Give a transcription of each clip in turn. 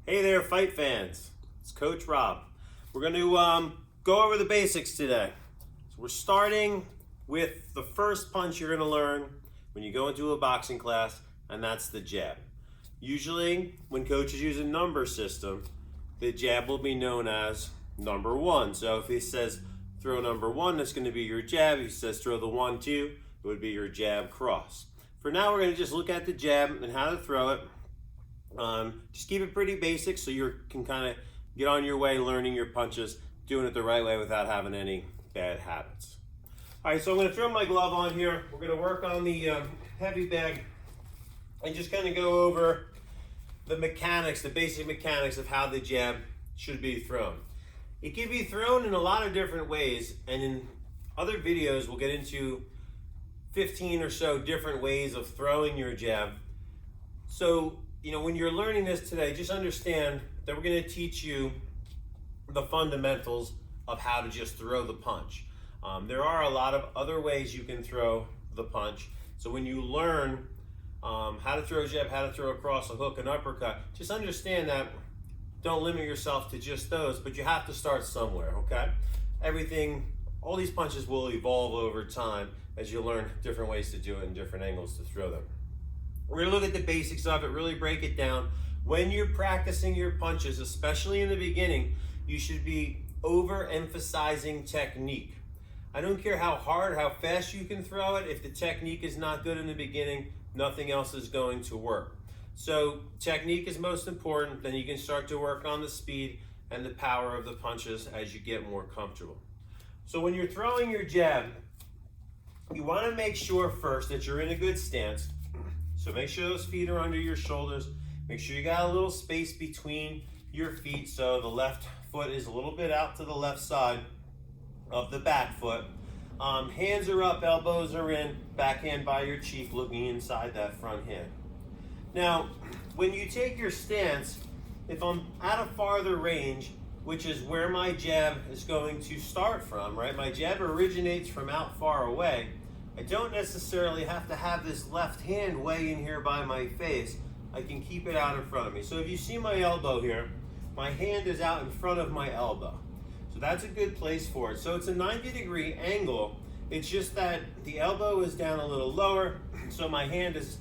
Hey there, fight fans. It's Coach Rob. We're going to go over the basics today. So we're starting with the first punch you're going to learn when you go into a boxing class, and that's the jab. Usually, when coaches use a number system, the jab will be known as number one. So if he says throw number one, that's going to be your jab. If he says throw the 1-2, it would be your jab cross. For now, we're going to just look at the jab and how to throw it. Just keep it pretty basic so you can kind of get on your way learning your punches, doing it the right way without having any bad habits. All right, so I'm going to throw my glove on here. We're going to work on the heavy bag and just kind of go over the mechanics, the basic mechanics of how the jab should be thrown. It can be thrown in a lot of different ways, and in other videos we'll get into 15 or so different ways of throwing your jab. So, when you're learning this today, just understand that we're going to teach you the fundamentals of how to just throw the punch. There are a lot of other ways you can throw the punch. So when you learn how to throw a jab, how to throw a cross, a hook, an uppercut, just understand that don't limit yourself to just those, but you have to start somewhere, okay? All these punches will evolve over time as you learn different ways to do it and different angles to throw them. We're going to look at the basics of it, really break it down. When you're practicing your punches, especially in the beginning, you should be overemphasizing technique. I don't care how hard, how fast you can throw it. If the technique is not good in the beginning, nothing else is going to work. So technique is most important. Then you can start to work on the speed and the power of the punches as you get more comfortable. So when you're throwing your jab, you want to make sure first that you're in a good stance. So make sure those feet are under your shoulders. Make sure you got a little space between your feet so the left foot is a little bit out to the left side of the back foot. Hands are up, elbows are in, backhand by your cheek looking inside that front hand. Now, when you take your stance, if I'm at a farther range, which is where my jab is going to start from, right? My jab originates from out far away. I don't necessarily have to have this left hand way in here by my face. I can keep it out in front of me. So if you see my elbow here, my hand is out in front of my elbow. So that's a good place for it. So it's a 90-degree angle. It's just that the elbow is down a little lower, so my hand is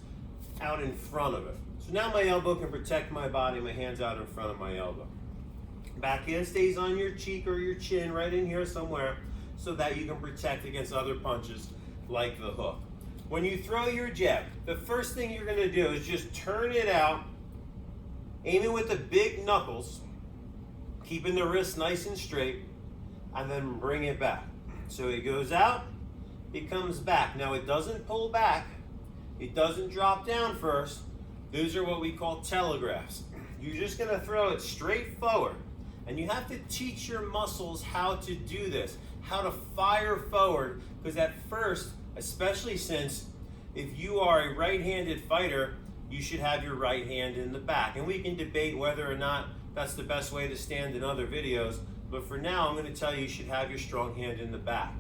out in front of it. So now my elbow can protect my body, my hand's out in front of my elbow. Backhand stays on your cheek or your chin, right in here somewhere, so that you can protect against other punches like the hook. When you throw your jab, the first thing you're going to do is just turn it out, aiming with the big knuckles, keeping the wrist nice and straight, and then bring it back. So it goes out, it comes back. Now it doesn't pull back, it doesn't drop down first. Those are what we call telegraphs. You're just going to throw it straight forward, and you have to teach your muscles how to do this, how to fire forward, because at first, especially since if you are a right-handed fighter, you should have your right hand in the back. And we can debate whether or not that's the best way to stand in other videos, but for now I'm going to tell you should have your strong hand in the back.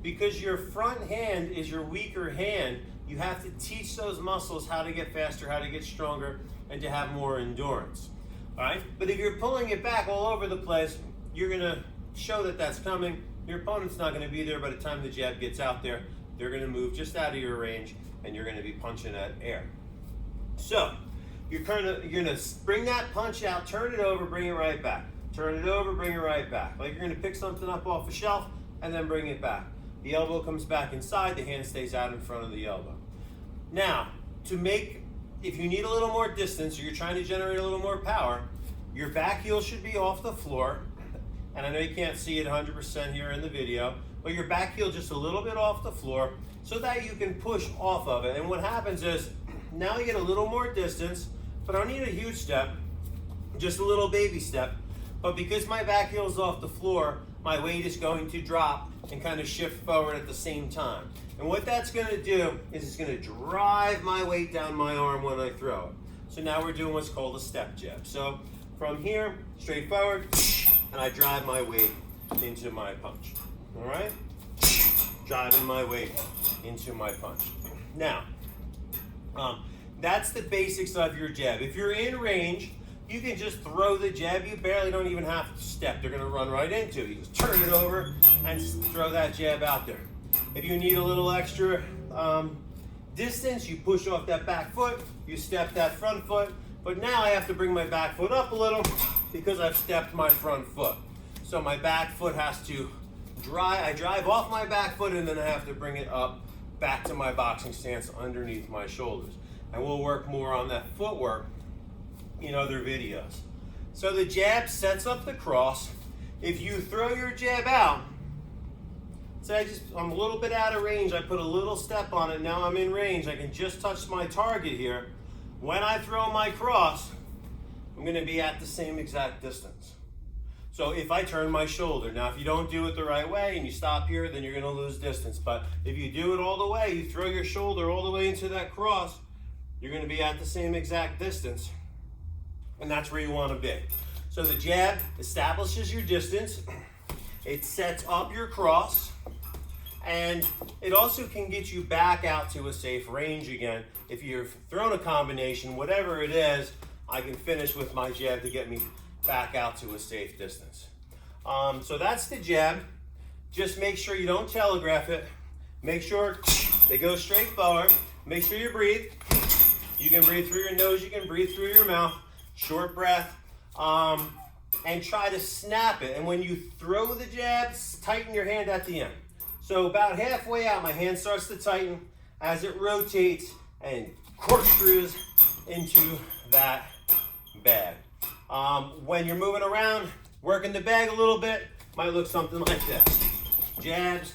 Because your front hand is your weaker hand, you have to teach those muscles how to get faster, how to get stronger, and to have more endurance. All right? But if you're pulling it back all over the place, you're going to show that that's coming. Your opponent's not going to be there by the time the jab gets out there. They're going to move just out of your range, and you're going to be punching at air. So you're going to bring that punch out, turn it over, bring it right back. Turn it over, bring it right back. Like you're going to pick something up off a shelf and then bring it back. The elbow comes back inside, the hand stays out in front of the elbow. Now, if you need a little more distance or you're trying to generate a little more power, your back heel should be off the floor. And I know you can't see it 100% here in the video, but your back heel just a little bit off the floor so that you can push off of it. And what happens is, now you get a little more distance, but I don't need a huge step, just a little baby step. But because my back heel is off the floor, my weight is going to drop and kind of shift forward at the same time. And what that's going to do is it's going to drive my weight down my arm when I throw it. So now we're doing what's called a step jab. So from here, straight forward, and I drive my weight into my punch. All right? Driving my weight into my punch. Now, that's the basics of your jab. If you're in range, you can just throw the jab. You barely don't even have to step. They're gonna run right into it. You just turn it over and throw that jab out there. If you need a little extra distance, you push off that back foot, you step that front foot, but now I have to bring my back foot up a little because I've stepped my front foot. So my back foot has to I drive off my back foot and then I have to bring it up back to my boxing stance underneath my shoulders. And we'll work more on that footwork in other videos. So the jab sets up the cross. If you throw your jab out, say I'm a little bit out of range, I put a little step on it, now I'm in range, I can just touch my target here. When I throw my cross, I'm going to be at the same exact distance. So if I turn my shoulder, now if you don't do it the right way and you stop here, then you're going to lose distance. But if you do it all the way, you throw your shoulder all the way into that cross, you're going to be at the same exact distance. And that's where you want to be. So the jab establishes your distance. It sets up your cross. And it also can get you back out to a safe range again. If you've thrown a combination, whatever it is, I can finish with my jab to get me back out to a safe distance. So that's the jab. Just make sure you don't telegraph it. Make sure they go straight forward. Make sure you breathe. You can breathe through your nose, you can breathe through your mouth. Short breath. And try to snap it. And when you throw the jabs, tighten your hand at the end. So about halfway out, my hand starts to tighten as it rotates and corkscrews into that bag. When you're moving around, working the bag a little bit, might look something like this. Jabs,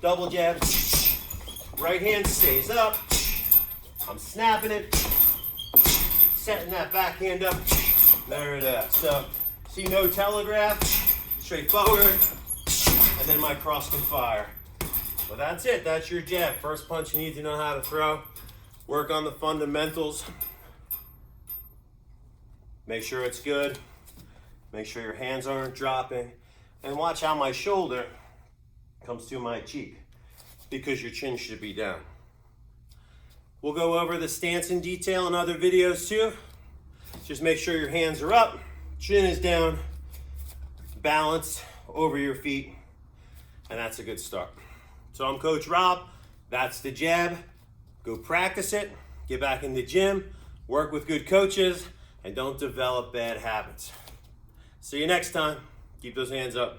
double jabs, right hand stays up. I'm snapping it, setting that back hand up. There it is. So, see, no telegraph, straightforward, and then my cross can fire. Well, that's it. That's your jab. First punch you need to know how to throw. Work on the fundamentals. Make sure it's good. Make sure your hands aren't dropping. And watch how my shoulder comes to my cheek, because your chin should be down. We'll go over the stance in detail in other videos too. Just make sure your hands are up, chin is down, balance over your feet, and that's a good start. So I'm Coach Rob. That's the jab. Go practice it. Get back in the gym. Work with good coaches. And don't develop bad habits. See you next time. Keep those hands up.